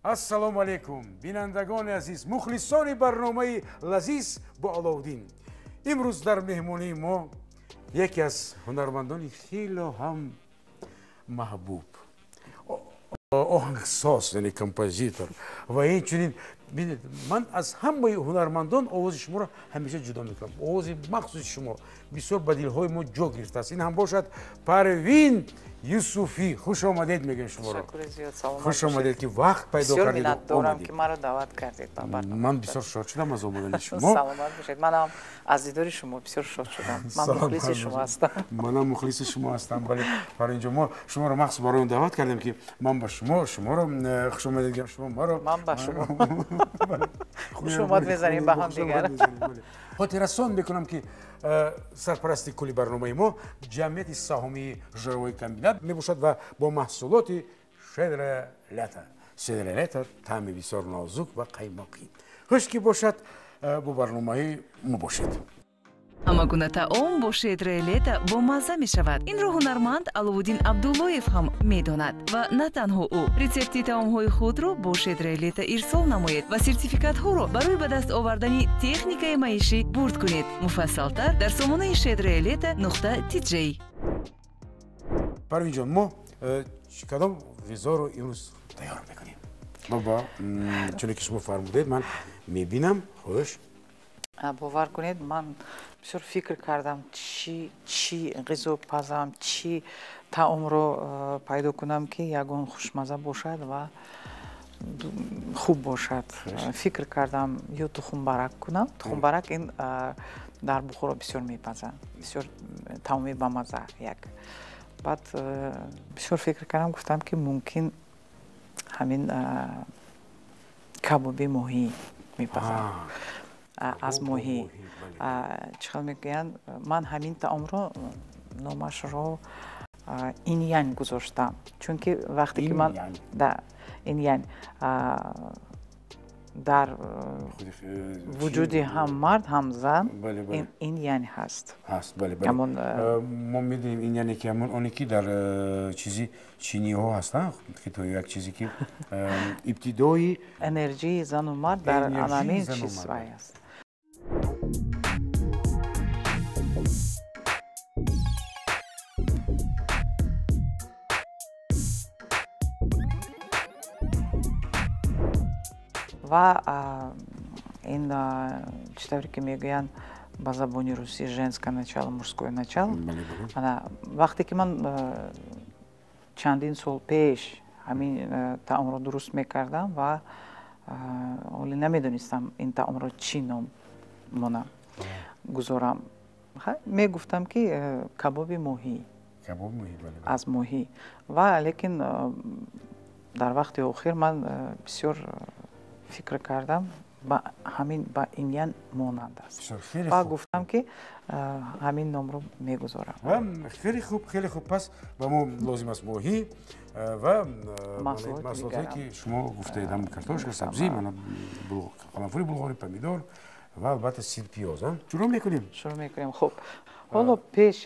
Ассалому алейкум, бинандагони азиз, мухлисони барномаи Лазиз бо Алоувиддин. Имрӯз дар меҳмонии мо яке аз ҳунармандони хеле ҳам маҳбуб, оҳангсоз, яъне композитор ва инчунин бинед, ман аз ҳамаи ҳунармандон овози шуморо ҳамеша ҷудо мекунам. Овози махсуси шумо бисёр ба дилҳои мо ҷо гирифтааст. ин ҳам бошад Парвин Юсуфӣ. Хуш омадед мегӯям шуморо. Хуш омадед ки вақт пайдо кардед. Бисёр минатдорам ки маро даъват кардед ба барномаи. Ман бисёр шод шудам аз омадани шумо. Саломат бошед. Манам аз дидори шумо бисёр шод шудам. Ман мухлиси шумо ҳастам. Манам мухлиси шумо ҳастам. Бале, Парвин ҷон, мо шуморо махсус барои он даъват кардем ки ман ба шуморо хуш омадед мегӯям, шумо маро. Ман ба шумо. Хуш омад мезанем ба ҳам дигар. хотиррасон мекунам ки сарпарасти кули барномаи мо ҷамъияти саҳомии журавои комбинат мебошад ва бо маҳсулоти шедра лята. Шедра лята таъми бисёр нозук ва қаймоқӣ. хуш ки бошад, бо барномаи мо бошед. ҳама гуна таом бо шедраи лета бо мазза мешавад. инро ҳунарманд Алоувиддин Абдуллоев ҳам медонад ва на танҳо ӯ. рецепти таомҳои худро бо шедраи лета ирсол намоед ва сертификатҳоро барои ба даст овардани техникаи маишӣ бурд кунед. муфассалтар дар сомонаи шедраи лета .tj. Парвин ҷон, мо кадом ғизоро имрӯз тайёр мекунем? баба, чуне ки шумо фармудед, ман мебинам. хуш, бовар кунед, ман бисёр фикр кардам чӣ ғизо пазам, чӣ таомро пайдо кунам ки ягон хушмазза бошад ва хуб бошад. фикр кардам ё тухмбарак кунам. тухмбарак ин дар бухоро бисёр мепазам, бисёр таоми бамазза як. баъд бисёр фикр кардам, гуфтам ки мумкин ҳамин кабоби моҳӣ мепазам. аз моҳӣ чӣ хел мегӯянд, ман ҳамин таомро номашро инъян гузоштам, чунки вақте ки ман инъян дар вуҷуди ҳам мард ҳам зан инъян ҳаст. мо медонем инъяне ки ҳамон оне ки дар чизи чиниҳо ҳастанд, то як чизе ки ибтидои энерҷии зану мард дар анамин чиз аст. ва ин чӣ тавре ки мегӯянд ба забони русӣ женское начало, мужское начало. вақте ки ман чандин сол пеш ҳамин таомро дуруст мекардам ва оли намедонистам ин таомро чӣ ном монам гузорам, мегуфтам ки кабоби моҳӣ, аз моҳӣ. ва лекин дар вақти охир ман бисёр фикр кардам, ба ҳамин ба инъян монанд аст ва гуфтам ки ҳамин номро мегузорам. хеле хуб, хеле хуб. пас ба мо лозим аст моҳӣ ва маҳсулоте ки шумо гуфтаед, ҳам картошка, сабзӣ, қаламфури булғори, помидор ва албатта сирпиёз. шурӯъ мекунем. Хуб, ҳоло пеш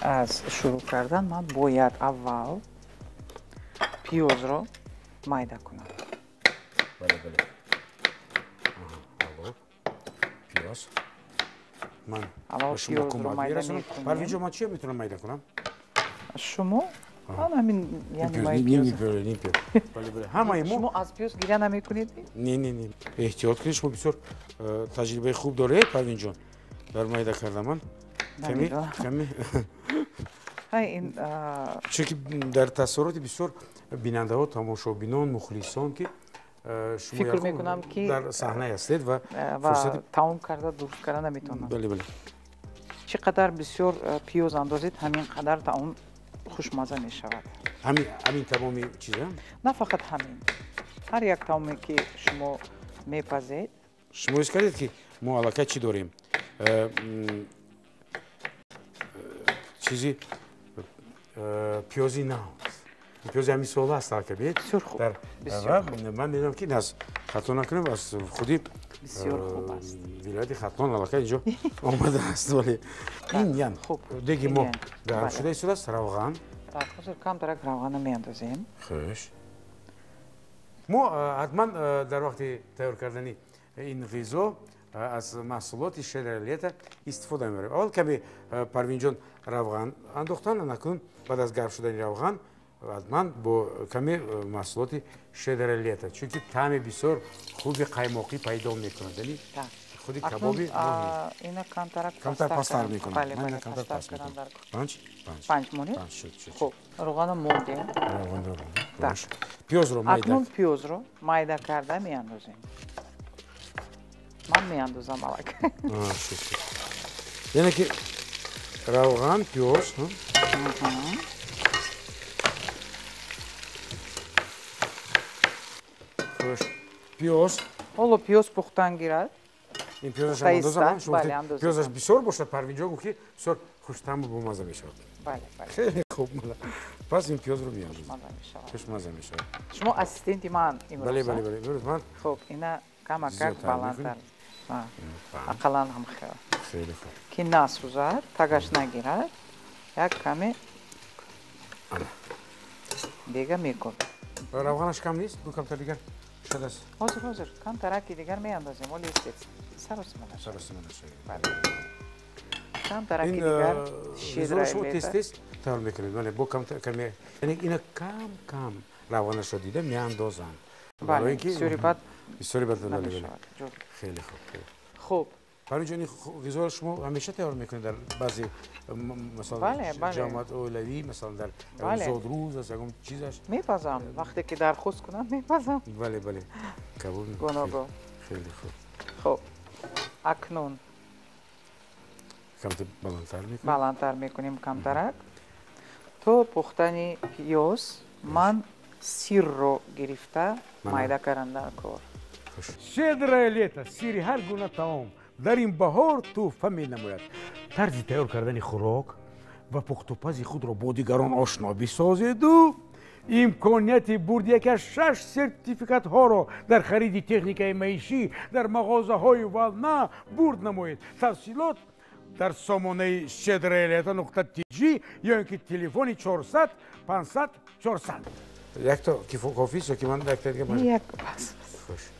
аз шурӯъ кардан ман бояд аввал пиёзро майда кунам. пиёз ман аввал пиёзро майда мекунем. Парвин ҷон, ман чия метавонам майда кунам? шумо ҳамин ҳамаи мо. шумо аз пиёз гиря намекунед? не, эҳтиёт кунед, шумо бисёр таҷрибаи хуб доред Парвин ҷон дар майда кардан. Ман каме чунки дар таъссуроти бисёр бинандаҳо, тамошобинон, мухлисон ки фикр мекунам ки дар саҳна ҳастед ва таом карда дуруст карда наметавонам. чӣ қадар бисёр пиёз андозед, ҳамин қадар таом хушмазза мешавад. ҳамин тамоми чиза? на фақат ҳамин, ҳар як таоме ки шумо мепазед. шумо ҳис кардед ки мо аллакай чӣ дорем? чизи пиёзи нав, пиёзи ҳамин сола аст алкабед. ман медонам ки аз хато накунам, аз худи вилояти Хатлон аллакай инҷо омадааст. вале инъян деги мо гарм шуда истодааст, равған Так, ҳозир камтарак равғанро меандозем. Хуш. мо ҳатман дар вақти тайёр кардани ин ғизо аз маҳсулоти шедра лета истифода мебарем. Аввал каме Парвинҷон равған андохтан, накун баъд аз гарм шудани равған ҳатман бо каме маҳсулоти шедра лета, чунки таъми бисёр хуби қаймоқӣ пайдо мекунад. Яъни худи кабоби ина камтарак пастар мекунад. Бале, камтар паст кардан дар панҷ монед. Хуб, равғанро мондем. Так. Пиёзро майда. Акнун пиёзро майда карда меандозем. Ман меандозам алак. Яъне ки равған, пиёз, пиёз. Ҳоло пиёз пухтан гирад. ин пиёзашам андозам, пиёзаш бисёр бошад, Парвинҷон гуфт ки бисёр хуштаму бомаза мешавад. Бале, бале. Хеле хуб. Пас ин пиёзро меандозам. Маза мешавад. Хушмаза мешавад. Шумо ассистенти ман имрӯз. Бале, бале, бале. Имрӯз ман. Хуб, ина камакак баландтар. Ақалан ҳам хел. Хеле хуб. Ки насӯзад, тагаш нагирад. Як каме дигар мекун. Равғанаш кам нест? Ду камтар дигар шудааст. Ҳозир камтараки дигар меандозем, оли истец. Саросима шавед. Бале. Камтараки дигар шедра шумо тез тайёр мекунед. Бале, бо каме, яъне ина кам равғанашро дида меандозанд. Бале, бисёри бад бале. Хеле хуб. Хуб. Парвинҷон, ин ғизоро шумо ҳамеша тайёр мекунед дар баъзе масалан ҷамъат оилавӣ, масалан дар зодрӯз аст ягон чизаш? Мепазам, вақте ки дархост кунам мепазам. Бале, бале. Кабоб. Гоногоҳ. Хеле хуб. Хуб. Акнун камтар баландтар мекунем. Баландтар мекунем камтарак. То пухтани пиёз ман сирро гирифта майда кардандар кор. Шедрое лето, сири ҳар гуна таом дар ин баҳор тӯҳфа менамояд. Тарзи тайёр кардани хӯрок ва пухтупази худро бо дигарон ошно бисозеду имконияти бурди яке аз 6 сертификатҳоро дар хариди техникаи маишӣ дар мағозаҳои вална бурд намоед. Тафсилот дар сомонаи shedraleta.tg ё ин ки телефони 400 500 400. Якто кофист ё ки ман якто дигар? Як пас. Хуш.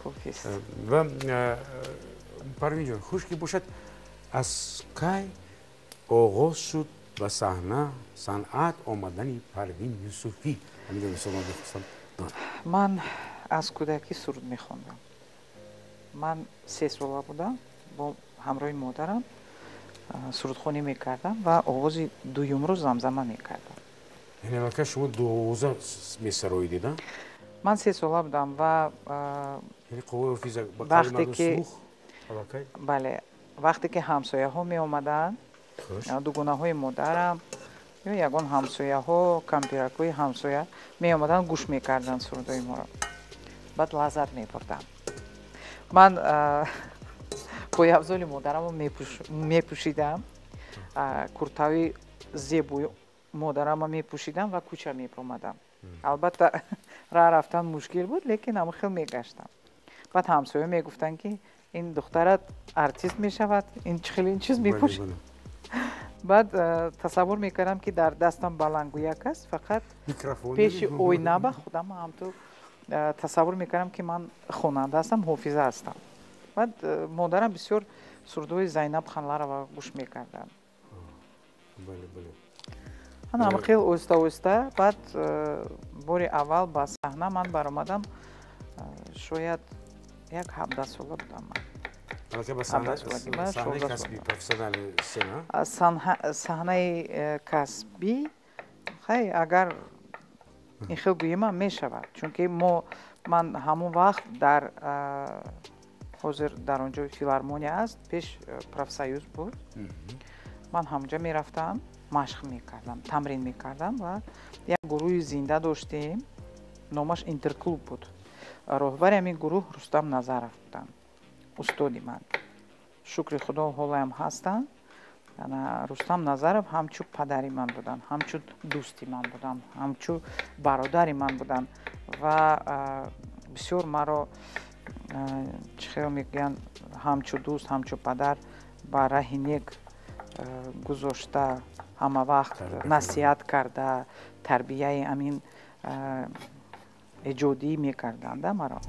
Кофист. Ва Парвинҷон, хуш ки бошад, аз кай оғоз шуд ба саҳна санъат омадани Парвин Юсуфӣ? Ҳамин мисол ман бихостам донам. Ман аз кӯдакӣ суруд мехондам. Ман 3 сола будам, бо ҳамроҳи модарам сурудхонӣ мекардам ва овози дуюмро замзама мекардам. Яъне аллакай шумо 12 месароидед? Ман 3 сола будам ва вақте ки бале, вақте ки ҳамсояҳо меомаданд, дугонаҳои модарам ё ягон ҳамсояҳо, кампиракҳои ҳамсоя меомаданд, гӯш мекарданд сурудҳои моро. Баъд лаззат мебурдам. Ман появзоли модарамро мепӯшидам, куртаи зебои модарамро мепӯшидам ва кӯча меомадам. Албатта раа рафтан мушкил буд, лекин ҳама хел мегаштам. Баъд ҳамсоя мегуфтанд ки ин духтарат артист мешавад, ин чӣ хел ин чиз мепӯшад. Баъд тасаввур мекардам ки дар дастам балангӯяк аст, фақат пеши ойна ба худам ҳамту тасаввур мекардам ки ман хонанда ҳастам, ҳофиза ҳастам. Баъд модарам бисёр сурудҳои Зайнаб Ханларова гӯш мекарданд. ҳама хел оҳиста-оҳиста. Баъд бори аввал ба саҳна ман баромадам, шояд як 17 сола будам ман. Саҳнаи касбӣ хай агар ин хел гӯемам мешавад, чунки ман ҳамон вақт дар ҳозир дар он ҷо филармония аст, пеш профсоюз буд. Ман ҳамонҷа мерафтам, машқ мекардам, тамрин мекардам ва як гурӯҳи зинда доштем, номаш интерклуб буд. Роҳбари ҳамин гурӯҳ Рустам Назаров буданд, устоди ман. Шукри Худо ҳолаям ҳастанд. Рустам Назаров ҳамчун падари ман буданд, ҳамчун дӯсти ман буданд, ҳамчун бародари ман буданд ва бисёр маро чӣ хел мегӯянд, ҳамчун дӯст, ҳамчун падар ба раҳи нек гузошта ҳама вақт насиҳат карда тарбияи амин эҷодӣ мекарданда маро.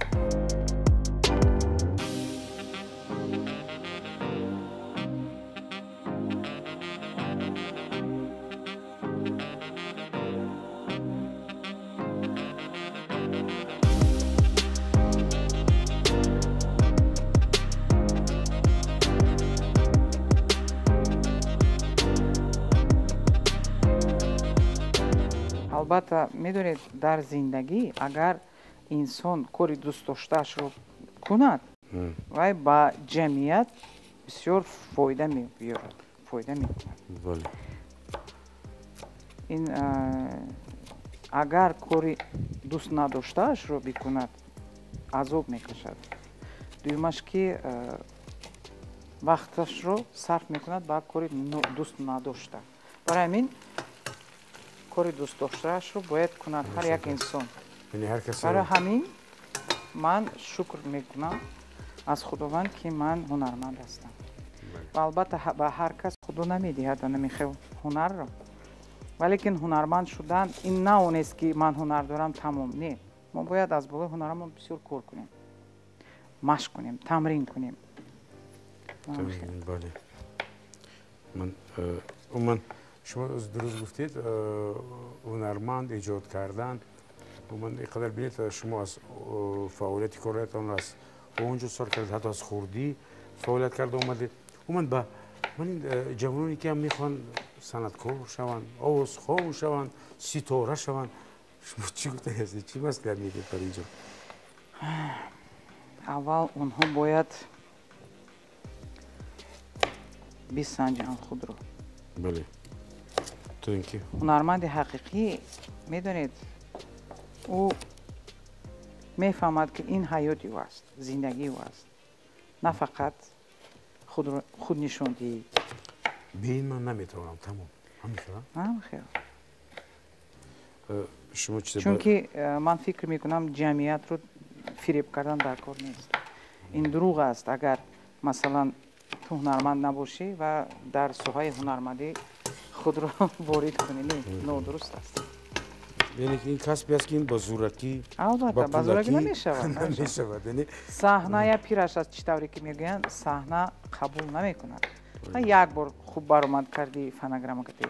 албатта медонед дар зиндагӣ агар инсон кори дӯстдоштаашро кунад вай ба ҷамъият бисёр фоида меёрад, фоида мекунад. ин агар кори дӯст надоштаашро бикунад азоб мекашад. дуюмаш ки вақташро сарф мекунад ба кори дӯст надошта. барои ҳамин кори дӯстдоштаашро бояд кунад ҳар як инсон. барои ҳамин ман шукр мекунам аз Худованд ки ман ҳунарманд ҳастам. ва албатта ба ҳар кас худо намедиҳад намихел ҳунарро. валекин ҳунарманд шудан ин на онест ки ман ҳунар дорам тамом. Не, мо бояд аз болои ҳунарамон бисёр кор кунем, машқ кунем, тамрин кунем. ман шумо дуруст гуфтед ҳунарманд эҷод кардан. ман иқадар бинед шумо аз фаъолияти короятон аз онҷо сор кардед, ҳатто аз хурдӣ фаъолият карда омадед. ман ин ҷавононе ки ҳам мехоҳанд санъаткор шаванд, овозхон шаванд, ситора шаванд, шумо чӣ гуфта ҳастед? чӣ маслиҳат медиҳед бар инҷо? аввал онҳо бояд бисанҷанд худро. бале. ҳунарманди ҳақиқӣ медонед ӯ мефаҳмад ки ин ҳаёти ӯ аст, зиндагии ӯ аст, на фақат худнишондӣ. бе ин ман наметавонам тамом. ҳамихел. чунки ман фикр мекунам ҷамъиятро фиреб кардан дар кор нест. ин дурӯғ аст агар масалан ту ҳунарманд набошӣ ва дар соҳаи ҳунармандӣ худро ворид кунӣ. нодуруст аст. яъне ин касбе аст ки ин ба зӯракӣ, албатта ба зӯракӣ намешавад. саҳна я пираш аст, чӣ тавре ки мегӯянд саҳна қабул намекунад. як бор хуб баромад кардӣ фонограмма кардӣ,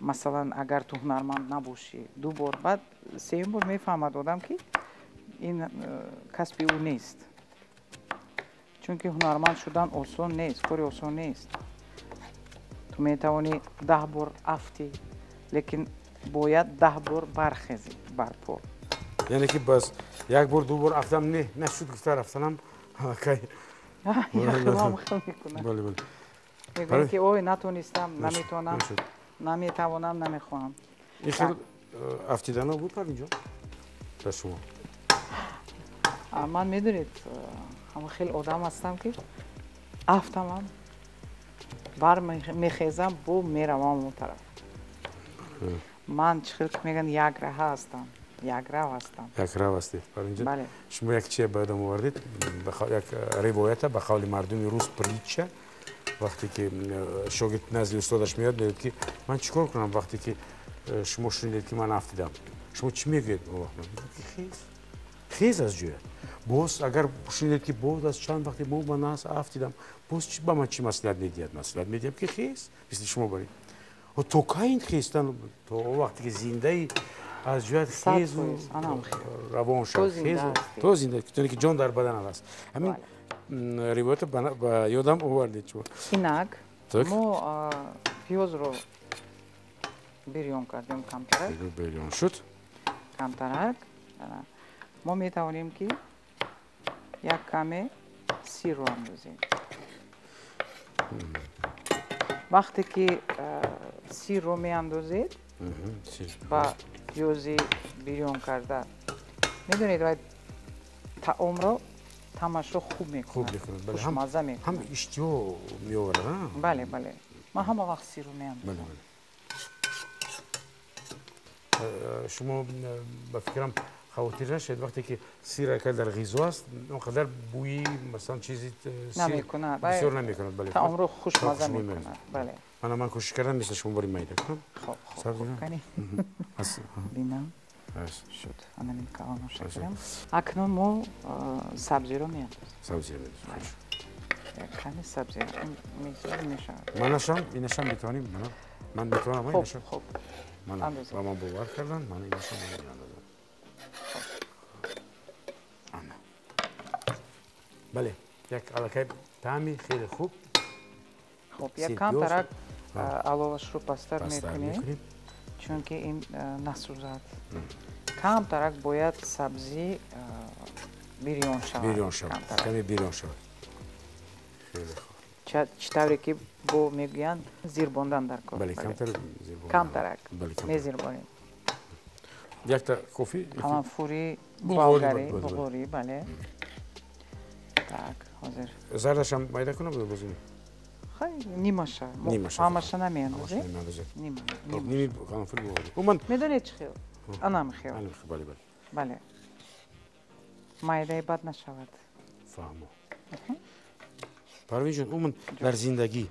масалан агар ту ҳунарманд набошӣ, ду бор, баъд сеюм бор мефаҳмад одам ки ин касби ӯ нест. чунки ҳунарманд шудан осон нест, кори осон нест. ту метавонӣ 10 бор афтӣ, лекин бояд 10 бор бархезӣ бар по. яъне ки бас як бор ду бор афтам нашуд гуфта рафтанам кай мегӯям ки ой натонистам, наметавонам, наметавонам, намехоҳам. ин хел афтидана буд Парвин ҷон дар шумо? ман медонед ҳама хел одам ҳастам ки афтамам бар мехезам бо меравам он тараф. ман чӣ хел ки мегӯянд якраҳа ҳастам, якрав ҳастам. Якрав ҳастед Парвин ҷон? бале. шумо як чие ба ёдам овардед, як ривоята ба қавли мардуми рус притча. вақте ки шогирд назди устодаш меояд мегӯяд ки ман чӣ кор кунам вақте ки шумо шунидед ки ман афтидам? шумо чӣ мегӯед? хез аз ҷоя. боз агар шунидед ки боз аз чанд вақте ман афтидам, боз ба ман чӣ маслиҳат медиҳад? маслиҳат медиҳам ки хез мисли шумо баред. то каин хестан то вақте ки зиндаи аз ҷояд хезу равон шавад, то зинда ки ҷон дар баданат аст. ҳамин ривоята ба ёдам овардед шумо. инак мо пиёзро бирён кардем камтарак. бирён шуд. камтарак. мо метавонем ки як каме сирро андозем. вақте ки сирро меандозед ба пиёзи бирён карда, медонед вай таомро тамашро хуб мекунад, хушмазза мекунад, ҳам иштиҳо меоварад. бале бале. ман ҳама вақт сирро меандозам. шумо ба фикрам خاطر نشد وقتی که سیر که در غذا است اونقدر بویی مثلا چیزی نمیکنه بسیار نمیکنه بله تا عمر خوشمزه میکنه بله من کوشش کردم مثل شما باری میده کنم خب کنی بینم شد انا میکردم شکرم اکنون ما سبزی رو میاندازیم سبزی رو میاندازیم کمی سبزی میشه منشان اینشان میتونیم من میتونم اینشان خب من باور کردم من اینشان میاندازم بله یک علاقه طعمی خیلی خوب خب یک کم ترک علاوه‌اش رو پستر میکنیم چون که این نسوزد کم ترک باید سبزی بیریون شود کمی بیریون شود خیلی خوب چطوری که با میگویند زیر باندن در کار بله کم ترک میزیر باریم یک تا کافی همان فوری بغاری بله так ҳозир зардашам майда кунам ё бозим خیلی نیماشه همشه نمیاندازی نیمی قرنفل بغاری میدونید چی خیلی انم خیلی بله بله майдаи бад нашавад фаҳмо парвин ҷон умуман дар зиндагӣ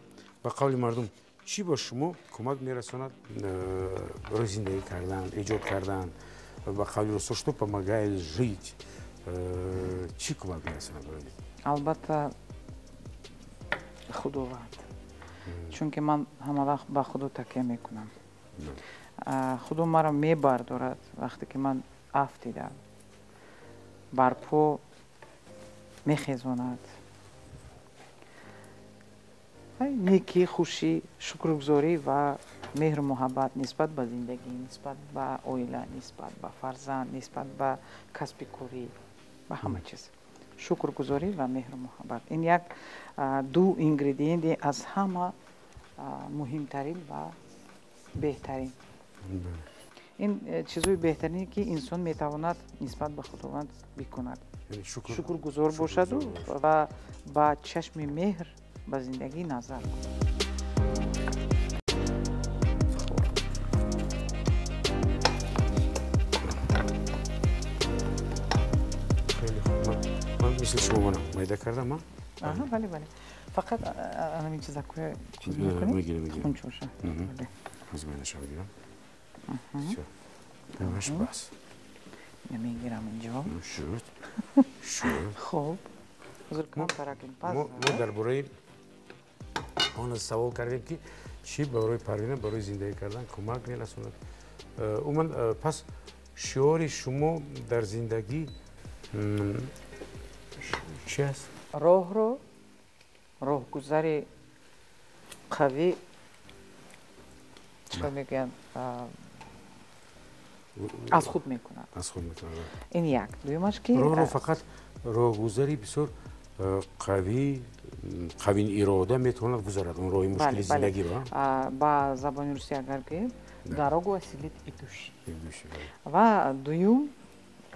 ба қавли мардум чӣ ба шумо кӯмак мерасонад барои зиндагӣ кардан эҷод кардан ба қавли росто што помогает жить чӣ кӯмак мерасонад барои албатта худованд чунки ман ҳама вақт ба худо такя мекунам худо маро мебардорад вақте ки ман афтидам бар по мехезонад некӣ хушӣ шукргузорӣ ва меҳру муҳаббат нисбат ба зиндагӣ нисбат ба оила нисбат ба фарзанд нисбат ба касби корӣ ба ҳама чиз шукргузорӣ ва меҳру муҳаббат ин як ду ингредиенти аз ҳама муҳимтарин ва беҳтарин ин чизои беҳтарине ки инсон метавонад нисбат ба худованд бикунад шукргузор бошаду ва ба чашми меҳр ба зиндагӣ назар мисли шумо майда кардам бале бале фақат ҳамин чизакое чиз мекунем хунчоша аз майдаша бигирам همش بس نمیگیرم اینجا شد خب ما درباره آن سوال کردیم که چی برای پروین برای زندگی کردن کمک میرسوند عموما پس شعار شما در زندگی چی است راهگذر قوی چه میگن از خود میکنند این یک دویمش که راه فقط راهگذری بسیار قوی اراده میتواند گذارد اون راهی مشکل زندگی رو با زبان روسی اگر که دارогу осилит идущий و دویم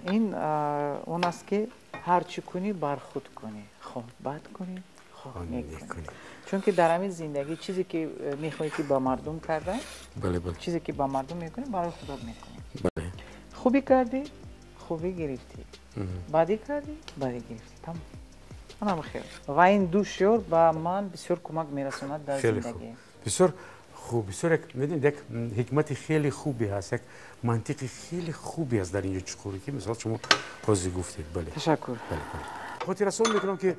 این اون است که هر چی کنی بر خود کنی خواه بد کنی خواه نیک کنی چون که در همین زندگی چیزی که میخوایی که با مردم کردن چیزی که با مردم میکنی برای خدا میکنی خوبی کردی خوبی گرفتی بدی کردی بدی گرفتی تمام منم خیر و این دو شعار با من بسیار کمک میرسوند در زندگی بسیار خوب بسیار میدونید یک حکمت خیلی خوبی هست یک منطقی خیلی خوبی است در اینجا چقوری که مثلا شما حاضر گفتید بله تشکر خاطر رسول میکنم که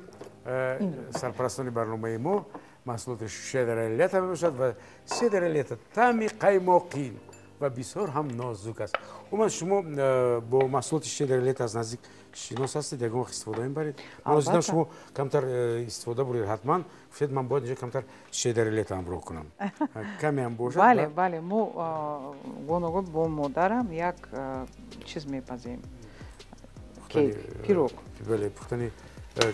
سرپرستان برنامه ما محصولات شدر لتا باشد و شدر لتا طعمی قیماقی و بسیار هم نازک است عموما شما با محصولات شدر لتا از نزدیک شناس هستید یکم استفاده میبرید من دیدم شما کمتر استفاده برید حتما گفتید من باید اینجا کمتر شدر لتا هم رو کنم کمی هم باشد بله بله ما گوناگون با مادرم یک چیز میپزیم کیک پیروگ بله پختنی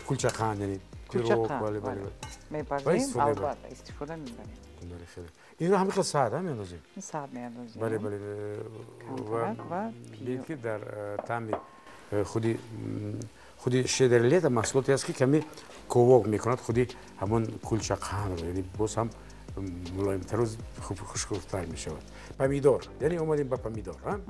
کلچه خان یعنی پیروگ بله بله میپزیم البته استفاده میبریم این رو همینطور ساعت هم میاندازیم این ساعت میاندازیم بله بله و که در طعم خودی شدر لتا محصولاتی است که کمی کوواق میکند خودی همون کلچه خان رو یعنی باز هم ملایم‌تر و خوشگفت‌تر میشود پمیدار یعنی اومدیم با پمیدار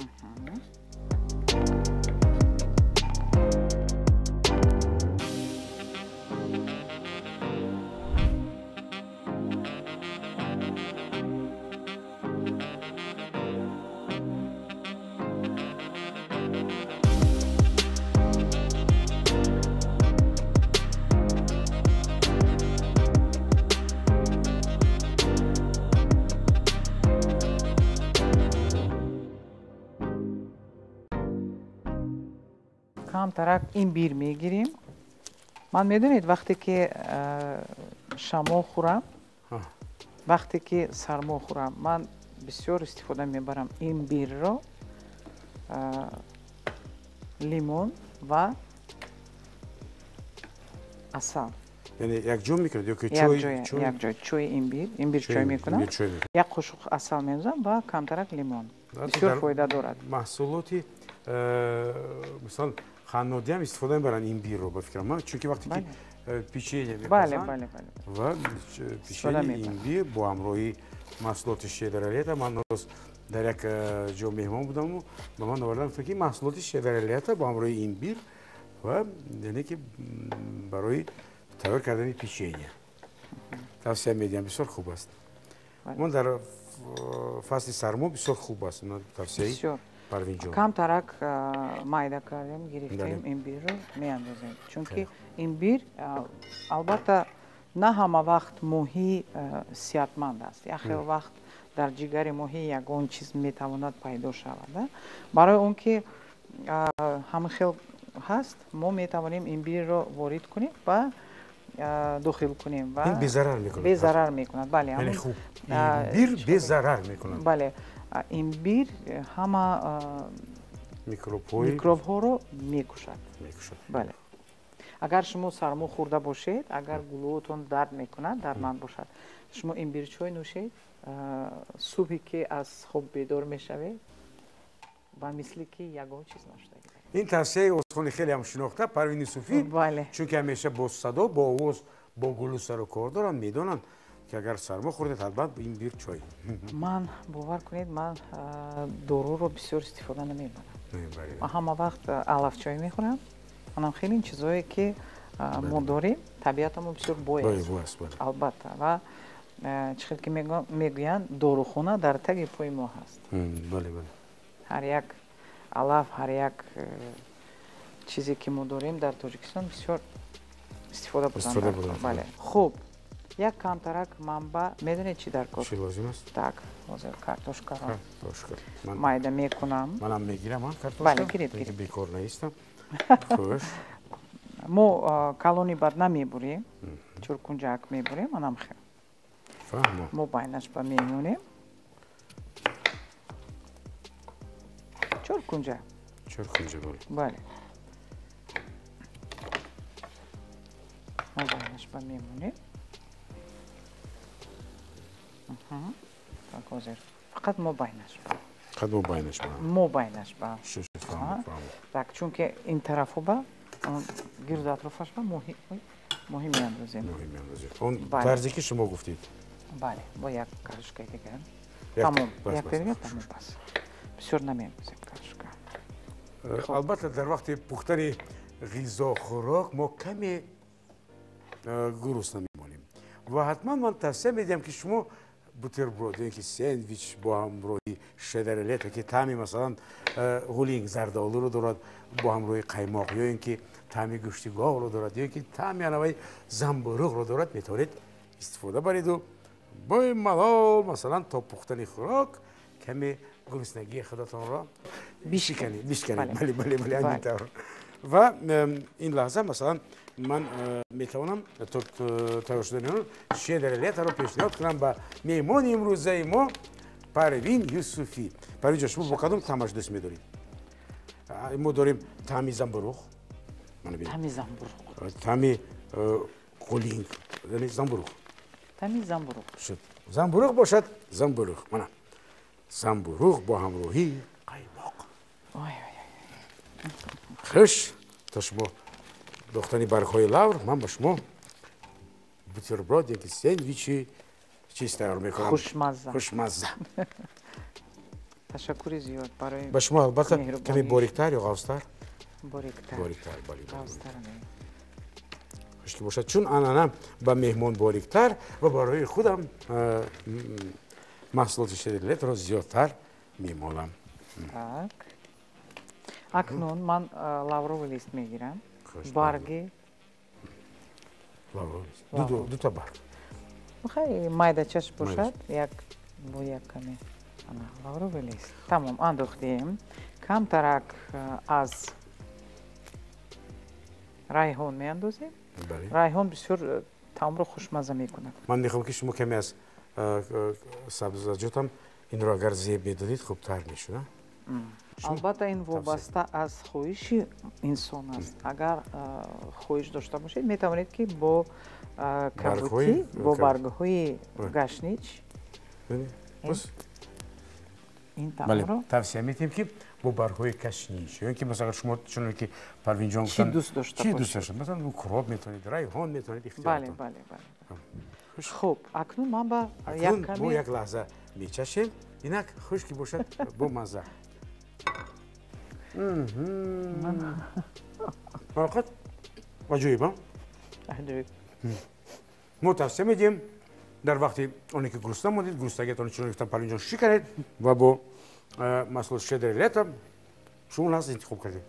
камтарак имбир мегирем. Ман медонед вақте ки шамо хӯрам, вақте ки сармо хӯрам, ман бисёр истифода мебарам имбирро, лимон ва асал. یعنی یک جا میکنید یا که یک جای چوی имбир чой мекунам, як қошуқ асал мезам ва камтарак лимон. бисёр фоида дорад. محصولاتی مثلا خانواده هم استفاده میبرن имбир رو به فکر من، چون که وقتی که پیچیده میپزن و پیچیده имбир با همراهی محصولات شدرالیتا، من روز در یک جا مهمان بودم و به من آوردن فکر محصولات شدرالیتا با همراهی имбир و یعنی که برای تیار کردن پیچیده توصیه میدیم، بسیار خوب است. من در فصل سرما بسیار خوب است. توصیه پروین جان. камтарак майда кардем, гирифтем имбирро меандозем. Чунки имбир албатта на ҳама вақт моҳӣ сиҳатманд аст. як хел вақт дар ҷигари моҳӣ ягон чиз метавонад пайдо шавад. барои он ки ҳама хел ҳаст, мо метавонем имбирро ворид кунем ва дохил кунем ва безарар мекунад. бале, имбир безарар мекунад. бале, имбир ҳама микробҳоро мекушад. бале, агар шумо сармо хӯрда бошед, агар гулӯтон дард мекунад, дардманд бошад, шумо имбирчой нӯшед, субҳе ки аз хоб бедор мешавед, ба мисли ки ягон чиз ноштагӣ. این توصیه استخوانی خیلی هم شناخته پروین یوسوفی، چون که همیشه با صدا با آواز با گلو سر و کار دارن، میدونن که اگر سرما خوردید حتما این بیر چای. من باور کنید من دارو رو بسیار استفاده نمیبرم. من همه وقت علف چای میخورم. منم خیلی این چیزایی که ما داریم طبیعتمون بسیار بوی است. البته و چیزی که میگویند داروخانه در تگ پای ما هست. بله بله. هر یک علف، هر یک چیزی که ما داریم در تاجیکستان بسیار استفاده بودن. بله. خوب. یک کمترک منبع میدونید چی در کار؟ چی لازم است؟ так, حاضر کارتوشکا رو. کارتوشکا. مایده میکنم. منم میگیرم کارتوشکا. بله، گیرید. بیکار نیستم. خوش. ما کالونی بد نمیبریم. چرکنجاک میبریم. منم خیر. فهمم. ما باینش با میمونیم. چرکنجا. چرکنجا بله. بله. ما باینش با میمونیم. так ҳозир фақат мобайнаш ба. фақат мобайнаш ба. мобайнаш ба. шуш фаҳмам. так чунки ин тарафо ба гирду атрофаш ба моҳӣ меандозем. моҳӣ меандозем. он тарзе ки шумо гуфтид. бале, бо як кашкаи дигар. тамом. як дигар тамом бас. бисёр намеандозем кашка. албатта дар вақти пухтани ғизо хӯрок мо каме гурусна мемонем. ва ҳатман ман тавсия медиҳам ки шумо бутерброд ки сендвич бо ҳамроҳи шедарелета ки таъми масалан ғулинг зардолуро дорад бо ҳамроҳи қаймоқ ё ин ки таъми гӯшти говро дорад ё ки таъми анаваи замбурӯғро дорад, метавонед истифода бареду бои малол масалан то пухтани хӯрок каме гуруснагии худатонро бишканед. бале ҳамин тавр. ва ин лаҳза масалан ман метавонам тайёр шудани он шедарелетаро пешниҳод кунам ба меҳмони имрӯзаи мо Парвин Юсуфӣ. Парвин ҷон, шумо бо кадом таъмаш дӯст медоред? мо дорем таъми замбурӯғ. таъми замбурӯғ. таъми ғулинг. яъне замбурӯғ. таъми замбурӯғ. шуд. замбурӯғ бошад, замбурӯғ. мана замбурӯғ бо ҳамроҳии қаймоқ. хуш. то шумо дохтани баргҳои лавр, ман ба шумо бутерброд яки сендвичи чиз тайёр мекунам. хушмазза. ташаккури зиёд барои ба шумо албатта каме бориктар ё ғавзтар? бориктар. ғавзтар хуш ки бошад, чун анъана ба меҳмон бориктар ва барои худам маҳсулоти шедарелетро зиёдтар мемолам. так акнун ман лавровый лист мегирам. барги дута барг хай майдачаш бошад, як бо як каме лавровый лист. тамом андохтем. камтарак аз райҳон меандозем. райҳон бисёр таомро хушмазза мекунад. Ман мехоҳам ки шумо каме аз сабзаваҷотам инро агар зеб медодед хубтар мешуда. албатта ин вобаста аз хоҳиши инсон аст. агар хоҳиш дошта бошед метавонед ки бо кабутӣ бо баргҳои гашнич ин таомро тавсия метиҳем ки бо баргҳои кашнич ё ки масалан шумо чуноне ки Парвинҷон чӣ дӯст дошта бошед? Масалан кроб метавонед, райҳон метавонед, ихтиёротон. бале. хуб, акнун ман ба як каме бо як лаҳза мечашем, инак хушки бошад бо мазза. ҳақиқат аҷоиб. мо тавсия медиҳем дар вақти оне ки гуруста монед, гурустагиатон чуноне гуфтам Парвинҷон шикаред ва бо маҳсулоти шедраи лета шумо лаҳз интихоб кардед.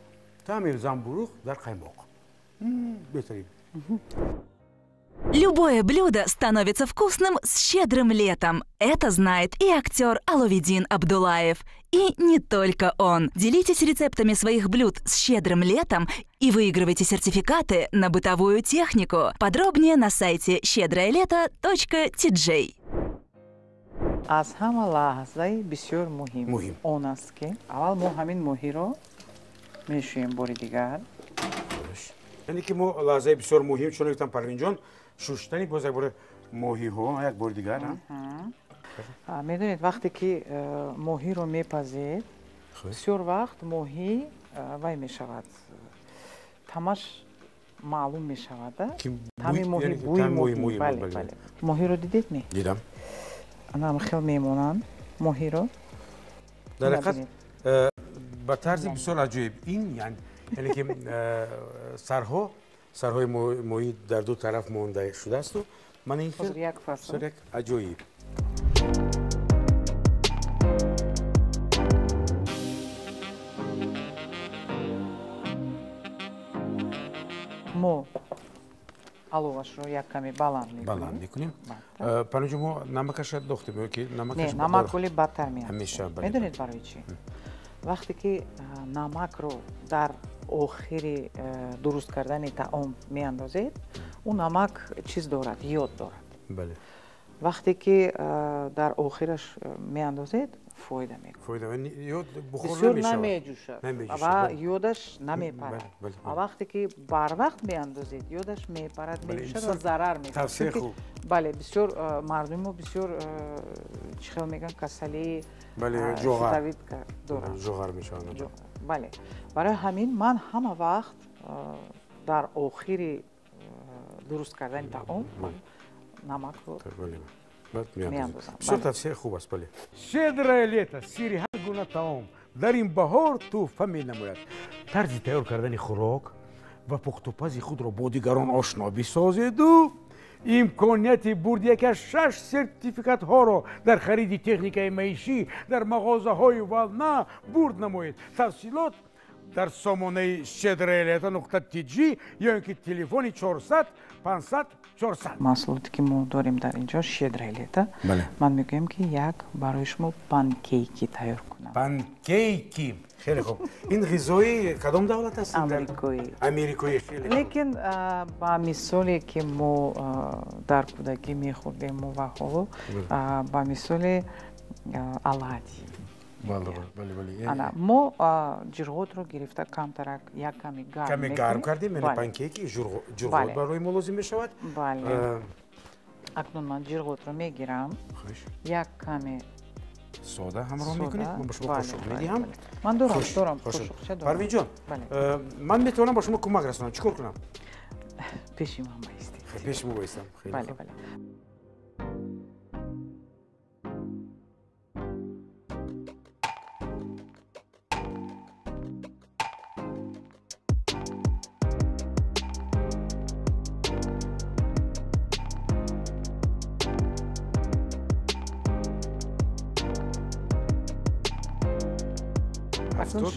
Таъми замбуруғ дар қаймоқ. Беҳтарин. Любое блюдо становится вкусным с щедрым летом. Это знает и актер Алоувиддин Абдуллаев. И не только он. Делитесь рецептами своих блюд с щедрым летом и выигрывайте сертификаты на бытовую технику. Подробнее на сайте щедрое-лето.tj. аз ҳама лаҳзаи бисёр муҳим он аст ки аввал мо ҳамин моҳиро мешӯем бори дигар. яъне ки мо лаҳзаи бисёр муҳим чуноне гуфтам Парвинҷон шуштани боз як бори моҳиҳо як бори дигар. медонед вақте ки моҳиро мепазед бисёр вақт моҳӣ вай мешавад тамаш маълум мешавад. тами моҳӣ бӯи моҳӣ. моҳиро дидед не? дидам. анам хел мемонанд моҳиро. дар ҳақиқат ба тарзи бисёр аҷоиб ин яъне ки сарҳои моҳӣ дар ду тараф монда шудаасту ман ин хел як аҷоиб. мо аловашро як каме баланд мекунем. Парвинҷон мо намакаша дохтем ё ки не намак вале бадтар ҳамеша медонед барои чӣ? вақте ки намакро дар охири дуруст кардани таом меандозед он намак чиз дорад, ёд дорад. вақте ки дар охираш меандозед фоида мекунад. бисёр намеҷӯшад ва ёдаш намепарад. вақте ки барвақт меандозед ёдаш мепарад, меҷӯшад ва зарар мекунад. бале бисёр мардуми мо бисёр чӣ хел мегӯянд касалии шутавидка дорад. жоғар мешаванд. бале барои ҳамин ман ҳама вақт дар охири дуруст кардани таом намакро меандозам. бисёр тавсия хуб аст. бале щедрое лето сири ҳар гуна таом дар ин баҳор тӯҳфа менамояд. тарзи тайёр кардани хӯрок ва пухтупази худро бо дигарон ошно бисозеду имконияти бурди яке аз 6 сертификатҳоро дар хариди техникаи маишӣ дар мағозаҳои волна бурд намоед. тавсилот дар сомонаи щедрое-лето.tj ё ин ки телефони 400 500 400. маҳсулоте ки мо дорем дар инҷо щедрое лето. ман мегӯям ки як барои шумо панкейки тайёр кунам. панкейки хеле хуб. ин ғизои кадом давлат аст? амирикоӣ. лекин ба мисоле ки мо дар кӯдагӣ мехӯрдем мо ва ҳоло ба мисоли оладьи. мо ҷирғотро гирифта камтарак як каме гарм кардем. панкейки ҷирғот барои мо лозим мешавад. акнун ман ҷирғотро мегирам, як каме сода ҳамроҳ мекунед. мо ба шумо қошуқ медиҳам. ман дорам қошуқча дорам. Парвинҷон, ман метавонам ба шумо кӯмак расонам. чӣ кор кунам? пеши ман баистед. пеши мо баистам.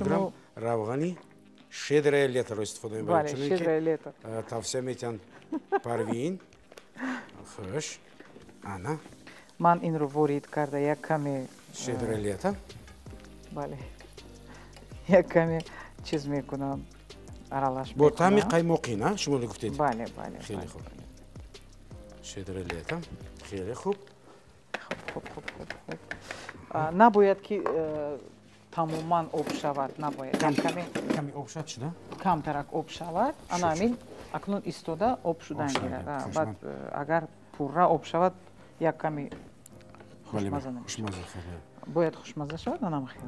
грамм равғани щедрое лето истифода мебарем. щедрое лето. тавсия метиҳанд Парвин. хуш. ана ман инро ворид карда як каме щедрое лето. бале як каме чиз мекунам. аралаш бо таъми мекунам. қаймоқӣ на шумо гуфтед? Бале, бале. хеле хуб. Шедра лета хеле хуб. Набояд ки тамоман об шавад, набояд. Ками об шад шуда? Камтарак об шавад. Ана амин акнун истода об шудан гирад. Баъд агар пурра об шавад, як ками хушмаза намешавад. Бояд хушмаза шавад, анам хел.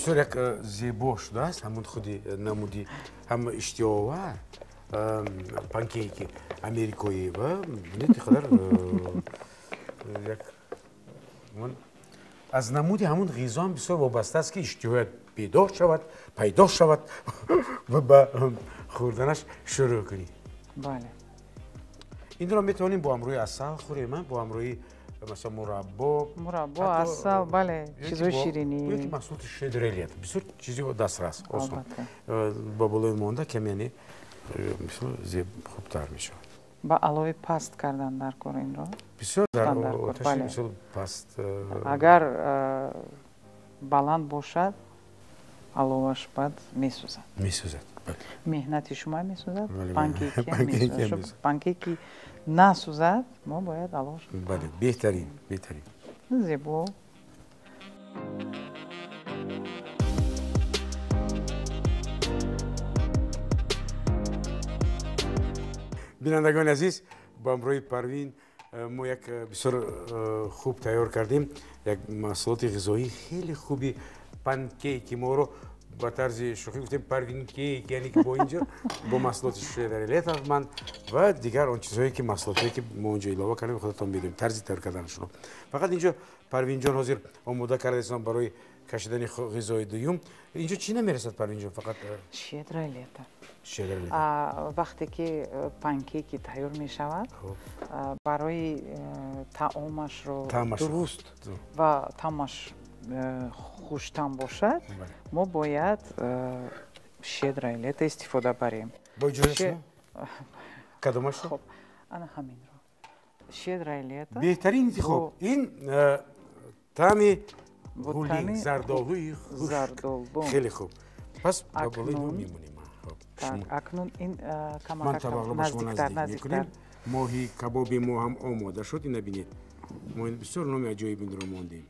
бисёр як зебо шудааст ҳамон худи намуди ҳам иштиёвар панкейки америкоӣ ва бинед қадар як аз намуди ҳамон ғизо ҳам бисёр вобаста аст ки иштиҳоят бедор шавад пайдо шавад ва ба хӯрданаш шурӯъ кунӣ. Бале. инро метавонем бо ҳамроҳи асал хӯрем, бо ҳамроҳи مثلا مربا اصل بله چیزای شیرینی یکی محصولات شدرلیت بسیار چیزی دسترس آسان با بالای مونده کم یعنی مثلا زیب خوبتر میشه با علاوه پست کردن در کار این را بسیار در آتش مثلا پست اگر بلند باشد علاوهش بعد میسوزد مهنتی شما میسوزد پانکیکی پانکیکی نسوزد ما باید علاوهش بله بهترین زیبا بینندگان عزیز با همراهی پروین ما یک بسیار خوب تیار کردیم یک محصولات غذایی خیلی خوبی پنکیک ما رو با طرز شوخی گفتیم پروین کیک یعنی که با اینجا با محصولات شدرلیت من و دیگر آن چیزهایی که محصولاتی که ما اونجا علاوه کردیم خودتون بدیم طرز تیار کردنشون فقط اینجا پروین جان حاضر آماده کرده است برای کشیدن غذای دوم اینجا چی نمیرسد پروین جان فقط شدرلیت شدرلیت وقتی که پنکیکی تیار می شود برای طعمش رو درست و طعمش خوشتم باشد ما باید شدرلیت استفاده بریم با اجازه کدامش خب انا همین رو شدرلیت بهترین انتخاب این طعم گلی زردآلوی خیلی خوب پس با بالای ما میمونیم اکنون این من طبق با شما نزدیک میکنیم ماهی کباب ما هم آماده شد این نبینید ما بسیار نام عجایب این رو ماندیم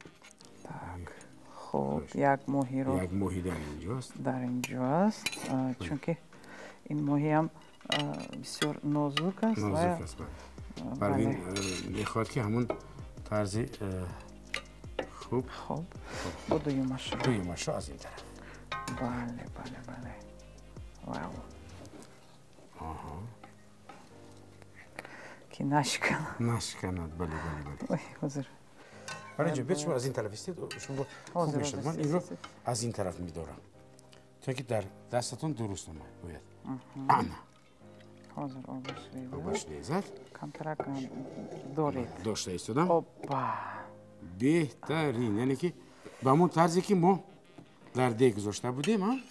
خب یک ماهی رو یک ماهی در اینجاست چون که این ماهی هم بسیار نازک است پروین میخواد که همون طرز خوب با دویمش از این طرف بله واو که نشکند بله حاضر برای اینجا بیاد شما از این طرف استید شما خوب میشد من این رو از این طرف میدارم چون که در دستتون درست نمید باید حاضر آبش لیزد کمترک دارید داشته ایستادم بهترین یعنی که به همون طرزی که ما در دیگ گذاشته بودیم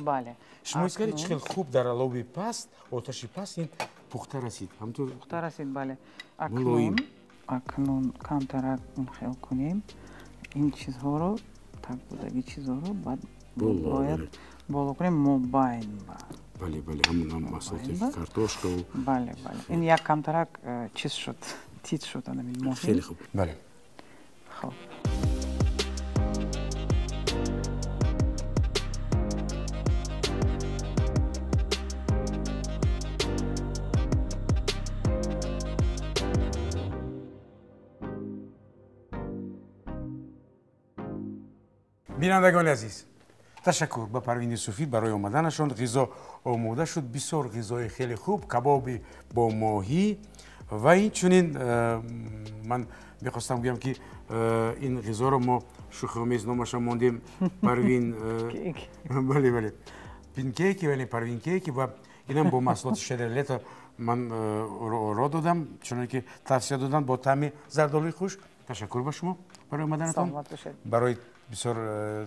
بله شما ایست کردید چقدر خوب در علاوه پست آتشی پست این پخته رسید همطور پخته رسید بله اکنون کمترک خیال کنیم این چیزها رو تک بودگی چیزها رو بعد باید بالا کنیم مبین بله همون هم مسئله کارتوشکا و بله این یک کمترک چیز شد تیت شد خیلی خوب بله خب бинандагони азиз, ташаккур ба Парвин Юсуфӣ барои омаданашон. ғизо омода шуд, бисёр ғизои хеле хуб, кабоби бо моҳӣ ва инчунин ман мехостам гӯям ки ин ғизоро мо шӯхиомез номаша мондем Парвин бале пинкейки вале Парвин кейки ва инам бо маҳсулоти шедра лето ман ро додам, чуноне ки тавсия додан бо таъми зардолуи хуш. Ташаккур ба шумо барои омаданатон, барои бисёр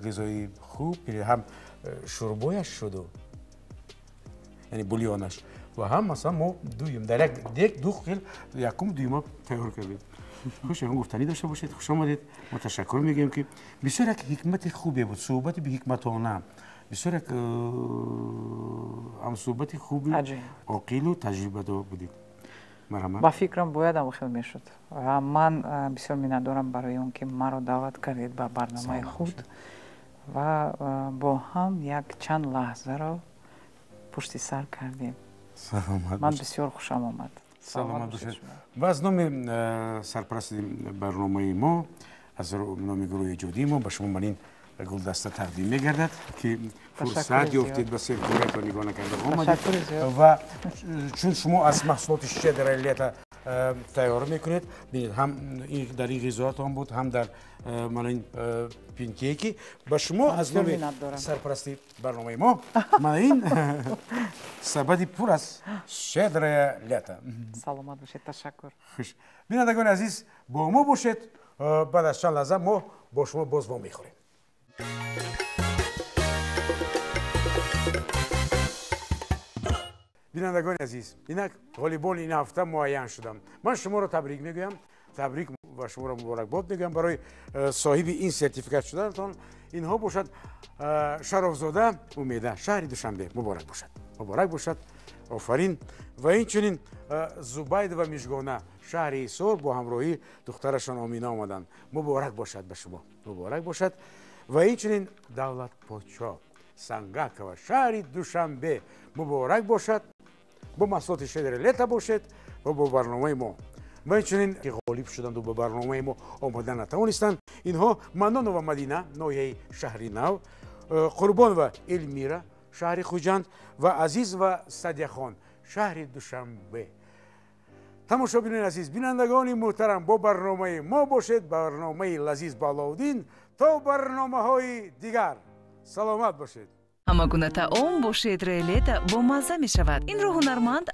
ғизои хуб, ҳам шӯрбояш шуду, яъне бульёнаш ва ҳам масалан мо дуюм дар як дек ду хел якум дуюма тайёр кардем. хуш, ягон гуфтанӣ дошта бошед. хуш омадед. мо ташаккур мегӯем ки бисёр як ҳикмати хубе буд, суҳбати биҳикматона, бисёр як ҳамсӯҳбати хуби оқилу таҷрибадор будед. ба фикрам бояд авохел мешуд ва ман бисёр минатдорам барои он ки маро даъват кардед ба барномаи худ ва бо ҳам як чанд лаҳзаро пушти сар кардем. Ман бисёр хушам омад. саломат бошед. ва аз номи сарпарасти барномаи мо, аз номи гурӯҳи эҷодии мо ба шумо манин гулдаста тақдим мегардад ки фурсат ёфтед ба серкунед ва нигоҳ накарда омадед ва чун шумо аз маҳсулоти шедра лето тайёр мекунед, ҳам дар ин ғизоатон буд, ҳам дар манин пинкейки. ба шумо аз номи сарпарасти барномаи мо манин сабади пур аз шедра лето. Саломат бошед. Ташаккур. хуш. бинандагони азиз, бо мо бошед. баъд аз чанд лаҳза мо бо шумо боз вом мехӯрем. бинандагони азиз, инак ғолибони ин ҳафта муайян шудам. ман шуморо табрик мегӯям, табрик ва шуморо муборакбод мегӯям барои соҳиби ин сертификат шуданатон. инҳо бошад шаровзода умеда, шаҳри Душанбе. муборак бошад, муборак бошад, офарин. ва инчунин зубайдова мижгона, шаҳри Исор, бо ҳамроҳии духтарашон Омина омаданд. муборак бошад ба шумо, муборак бошад. ва инчунин давлат подшоҳ Сангакова, шаҳри Душанбе. муборак бошад. бо маҳсулоти шедра лето бошед ва бо барномаи мо. ва инчунин ки ғолиб шуданду ба барномаи мо омада натавонистанд, инҳо Манонова Мадина, ноҳияи шаҳри Нав, Қурбонова Элмира, шаҳри Хуҷанд ва Азиз ва Садяхон, шаҳри Душанбе. тамошобинони азиз, бинандагони муҳтарам, бо барномаи мо бошед, барномаи Лазиз ба Алоувиддин, то барномаҳои дигар. саломат бошед. ҳама гуна таом бо шедраи лето бо мазза мешавад. инро ҳунарманд